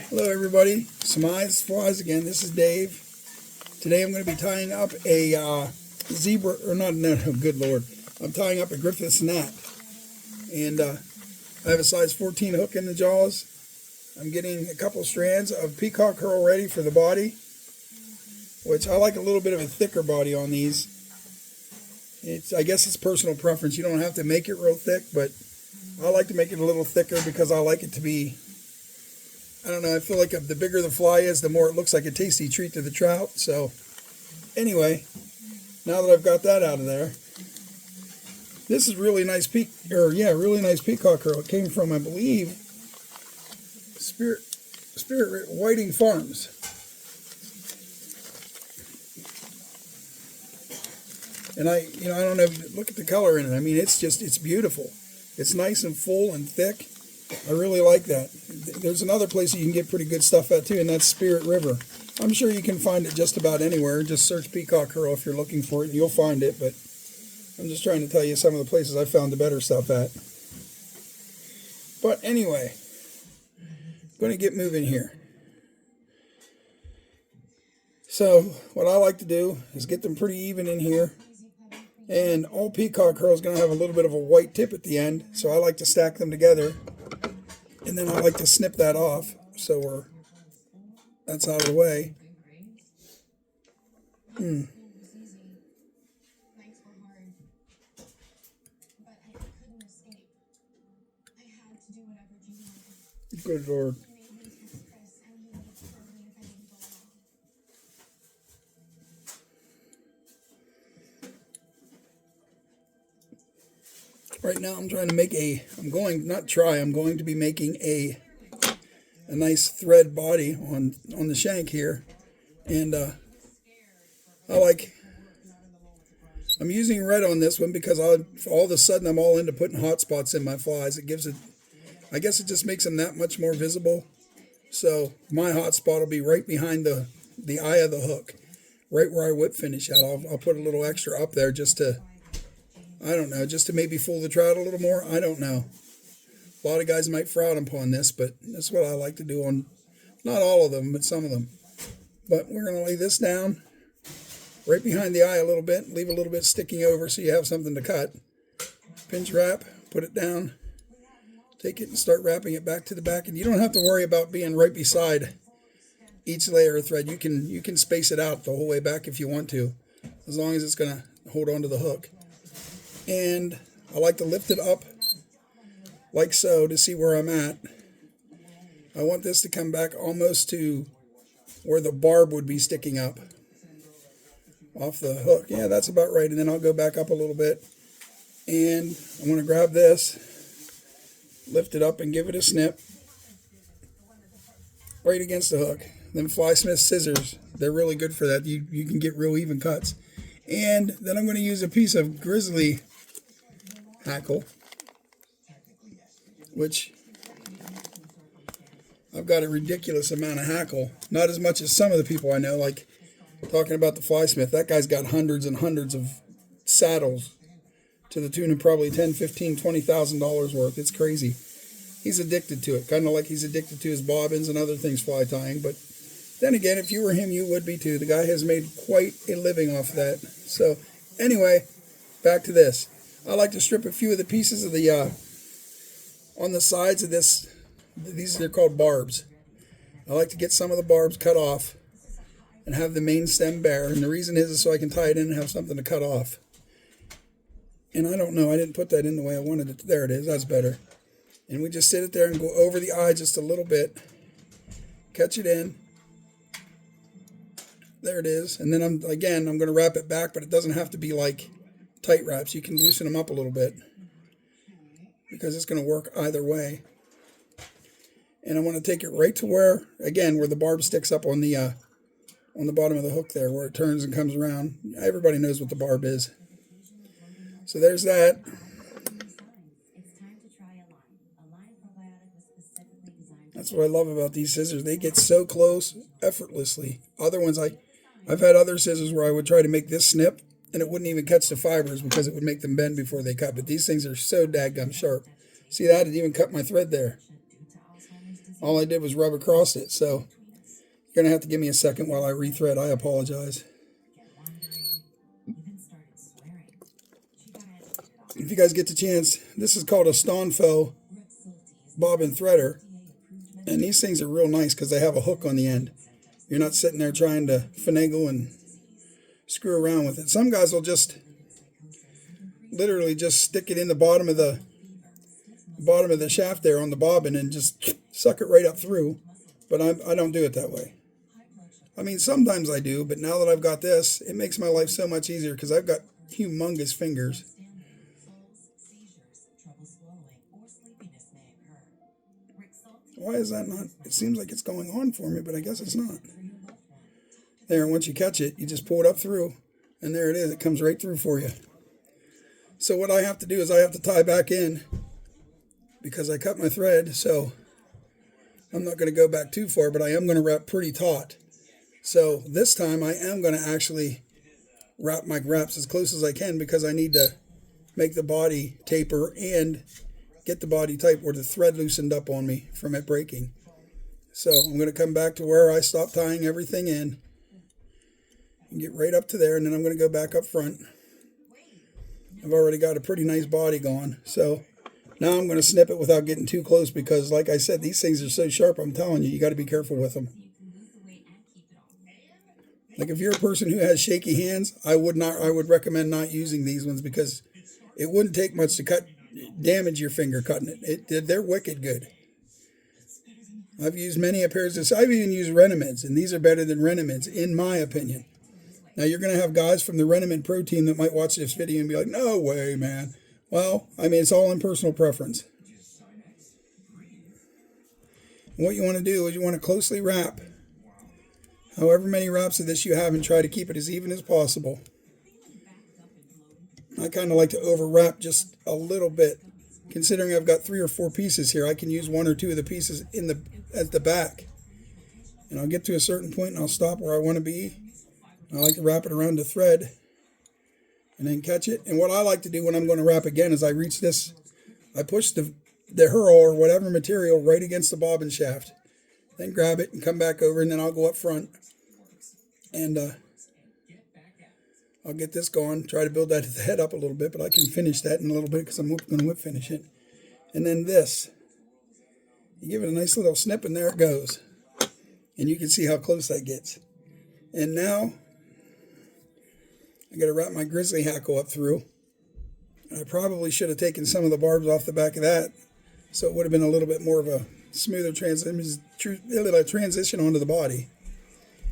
Hello everybody, Smiles Flies again. This is Dave. Today I'm going to be tying up a zebra, or not, no, good lord. I'm tying up a Griffiths gnat. And I have a size 14 hook in the jaws. I'm getting a couple strands of peacock herl ready for the body, which I like a little bit of a thicker body on these. I guess it's personal preference. You don't have to make it real thick, but I like to make it a little thicker because I like it to be, I don't know, I feel like the bigger the fly is, the more it looks like a tasty treat to the trout. So anyway, now that I've got that out of there, this is really nice really nice peacock herl. It came from, I believe, Spirit Whiting Farms. And I don't know, look at the color in it. I mean, it's beautiful. It's nice and full and thick. I really like that. There's another place you can get pretty good stuff at too, and that's Spirit River. I'm sure you can find it just about anywhere. Just search peacock herl if you're looking for it, and you'll find it. But I'm just trying to tell you some of the places I found the better stuff at. But anyway, I'm going to get moving here. So what I like to do is get them pretty even in here. And all peacock herl is going to have a little bit of a white tip at the end, so I like to stack them together. And then I like to snip that off, so that's out of the way. Good Lord. Right now I'm trying to make I'm going to be making a nice thread body on the shank here. And I'm using red on this one because all of a sudden I'm all into putting hot spots in my flies. It gives it, I guess it just makes them that much more visible. So my hot spot will be right behind the eye of the hook, right where I whip finish at. I'll put a little extra up there just to, I don't know, just to maybe fool the trout a little more. I don't know. A lot of guys might frown upon this, but that's what I like to do on, not all of them, but some of them. But we're going to lay this down right behind the eye a little bit, leave a little bit sticking over so you have something to cut. Pinch wrap, put it down, take it and start wrapping it back to the back. And you don't have to worry about being right beside each layer of thread. You can space it out the whole way back if you want to, as long as it's going to hold on to the hook. And I like to lift it up like so to see where I'm at. I want this to come back almost to where the barb would be sticking up off the hook. Yeah, that's about right. And then I'll go back up a little bit. And I'm going to grab this, lift it up and give it a snip right against the hook. Then Fly Smith scissors, they're really good for that. You can get real even cuts. And then I'm going to use a piece of grizzly hackle, which I've got a ridiculous amount of hackle. Not as much as some of the people I know, like talking about the Fly Smith. That guy's got hundreds and hundreds of saddles to the tune of probably $10,000, $15,000, $20,000 worth. It's crazy. He's addicted to it, kind of like he's addicted to his bobbins and other things fly tying. But then again, if you were him, you would be too. The guy has made quite a living off that. So anyway, back to this. I like to strip a few of the pieces of the on the sides of this. These are called barbs. I like to get some of the barbs cut off and have the main stem bare. And the reason is so I can tie it in and have something to cut off. And I don't know, I didn't put that in the way I wanted it. There it is, that's better. And we just sit it there and go over the eye just a little bit. Catch it in. There it is. And then I'm going to wrap it back, but it doesn't have to be like tight wraps. You can loosen them up a little bit because it's going to work either way. And I want to take it right to where the barb sticks up on the bottom of the hook there, where it turns and comes around. Everybody knows what the barb is. So there's that. That's what I love about these scissors. They get so close effortlessly. Other ones, I've had other scissors where I would try to make this snip, and it wouldn't even catch the fibers because it would make them bend before they cut. But these things are so dadgum sharp. See that? It even cut my thread there. All I did was rub across it. So you're going to have to give me a second while I rethread. I apologize. If you guys get the chance, this is called a Stonfo bobbin threader. And these things are real nice because they have a hook on the end. You're not sitting there trying to finagle and screw around with it. Some guys will just literally just stick it in the bottom of the shaft there on the bobbin and just suck it right up through. But I don't do it that way. I mean, sometimes I do, but now that I've got this, it makes my life so much easier because I've got humongous fingers. Why is that not? It seems like it's going on for me, but I guess it's not. There, and once you catch it, you just pull it up through, and there it is. It comes right through for you. So what I have to do is I have to tie back in because I cut my thread, so I'm not going to go back too far, but I am going to wrap pretty taut. So this time I am going to actually wrap my wraps as close as I can because I need to make the body taper and get the body tight where the thread loosened up on me from it breaking. So I'm going to come back to where I stopped tying everything in and get right up to there, and then I'm going to go back up front. I've already got a pretty nice body going. So now I'm going to snip it without getting too close because, like I said, these things are so sharp, I'm telling you, you got to be careful with them. Like if you're a person who has shaky hands, I would recommend not using these ones because it wouldn't take much to damage your finger cutting it. They're wicked good. I've used many a pairs of, I've even used Renamids, and these are better than Renamids, in my opinion. Now, you're going to have guys from the Renamid Pro team that might watch this video and be like, no way, man. Well, I mean, it's all in personal preference. And what you want to do is you want to closely wrap however many wraps of this you have and try to keep it as even as possible. I kind of like to over wrap just a little bit. Considering I've got 3 or 4 pieces here, I can use 1 or 2 of the pieces at the back. And I'll get to a certain point and I'll stop where I want to be. I like to wrap it around the thread and then catch it. And what I like to do when I'm going to wrap again is I reach this, I push the hurl or whatever material right against the bobbin shaft. Then grab it and come back over, and then I'll go up front. And I'll get this going, try to build that head up a little bit, but I can finish that in a little bit because I'm going to whip finish it. And then this, you give it a nice little snip and there it goes. And you can see how close that gets. And now, I got to wrap my grizzly hackle up through. I probably should have taken some of the barbs off the back of that, so it would have been a little bit more of a smoother transition onto the body.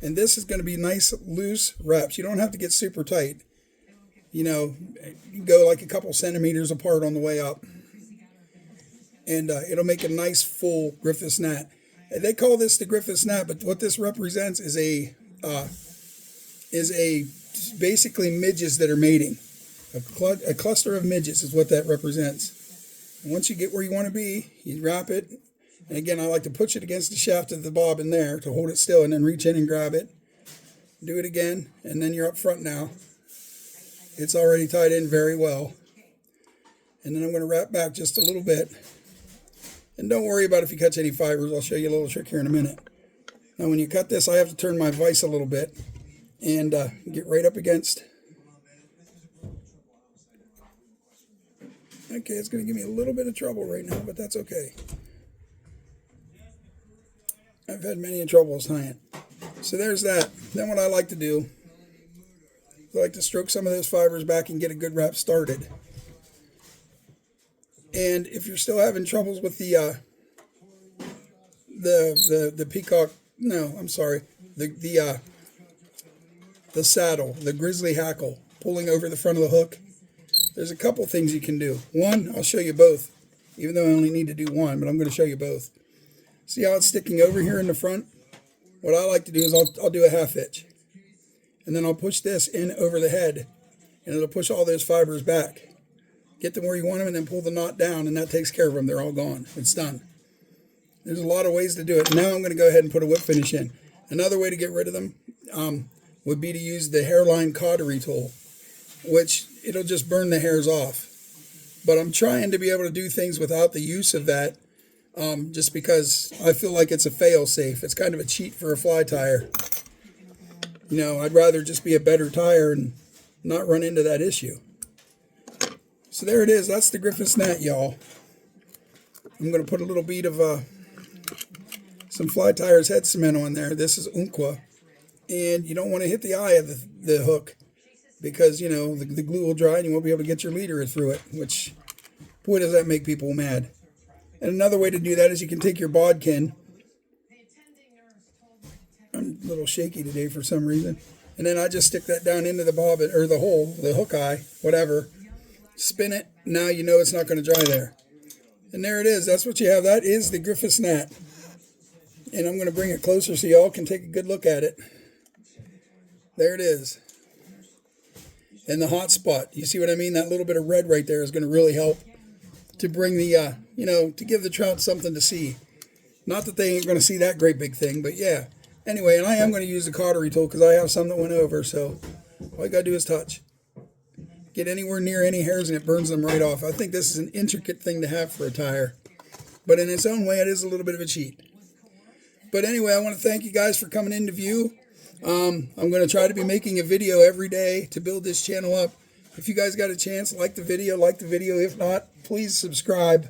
And this is going to be nice, loose wraps. You don't have to get super tight. You know, you go like a couple centimeters apart on the way up. And it'll make a nice, full Griffiths gnat. They call this the Griffiths gnat, but what this represents is a basically midges that are mating. A cluster of midges is what that represents. And once you get where you want to be, you wrap it. And again, I like to push it against the shaft of the bobbin there to hold it still and then reach in and grab it. Do it again, and then you're up front now. It's already tied in very well. And then I'm going to wrap back just a little bit. And don't worry about if you catch any fibers. I'll show you a little trick here in a minute. Now when you cut this, I have to turn my vise a little bit and get right up against. Okay, it's going to give me a little bit of trouble right now, but that's okay. I've had many troubles tying it. So there's that. Then what I like to do, I like to stroke some of those fibers back and get a good wrap started. And if you're still having troubles with the peacock, no, I'm sorry, the saddle, the grizzly hackle, pulling over the front of the hook, there's a couple things you can do. One, I'll show you both, even though I only need to do one, but I'm going to show you both. See how it's sticking over here in the front? What I like to do is I'll do a half hitch. And then I'll push this in over the head, and it'll push all those fibers back. Get them where you want them, and then pull the knot down, and that takes care of them. They're all gone. It's done. There's a lot of ways to do it. Now I'm going to go ahead and put a whip finish in. Another way to get rid of them would be to use the hairline cautery tool, which it'll just burn the hairs off. But I'm trying to be able to do things without the use of that just because I feel like it's a fail-safe. It's kind of a cheat for a fly tire. You know, I'd rather just be a better tire and not run into that issue. So there it is. That's the Griffiths gnat, y'all. I'm going to put a little bead of some fly tires head cement on there. This is Unqua. And you don't want to hit the eye of the hook because, you know, the glue will dry and you won't be able to get your leader through it, which, boy, does that make people mad. And another way to do that is you can take your bodkin. I'm a little shaky today for some reason. And then I just stick that down into the bobbin, or the hole, the hook eye, whatever. Spin it. Now you know it's not going to dry there. And there it is. That's what you have. That is the Griffiths gnat. And I'm going to bring it closer so y'all can take a good look at it. There it is. And the hot spot. You see what I mean? That little bit of red right there is going to really help to bring the, you know, to give the trout something to see. Not that they ain't going to see that great big thing, but yeah. Anyway, and I am going to use the cautery tool because I have some that went over, so all you got to do is touch. Get anywhere near any hairs and it burns them right off. I think this is an intricate thing to have for a tire. But in its own way, it is a little bit of a cheat. But anyway, I want to thank you guys for coming into view. I'm going to try to be making a video every day to build this channel up. If you guys got a chance, like the video. If not, please subscribe.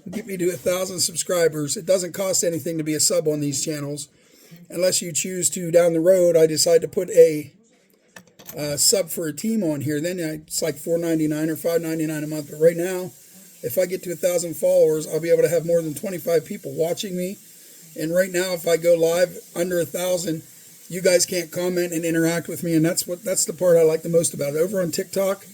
Get me to 1,000 subscribers. It doesn't cost anything to be a sub on these channels. Unless you choose to, down the road, I decide to put a sub for a team on here. Then it's like $4.99 or $5.99 a month. But right now, if I get to 1,000 followers, I'll be able to have more than 25 people watching me. And right now, if I go live under 1,000, you guys can't comment and interact with me, and that's the part I like the most about it. Over on TikTok,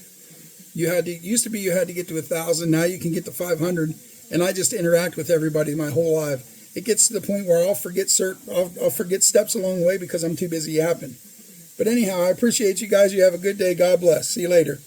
used to be you had to get to 1,000. Now you can get to 500, and I just interact with everybody my whole life. It gets to the point where I'll forget steps along the way because I'm too busy yapping. But anyhow, I appreciate you guys. You have a good day. God bless. See you later.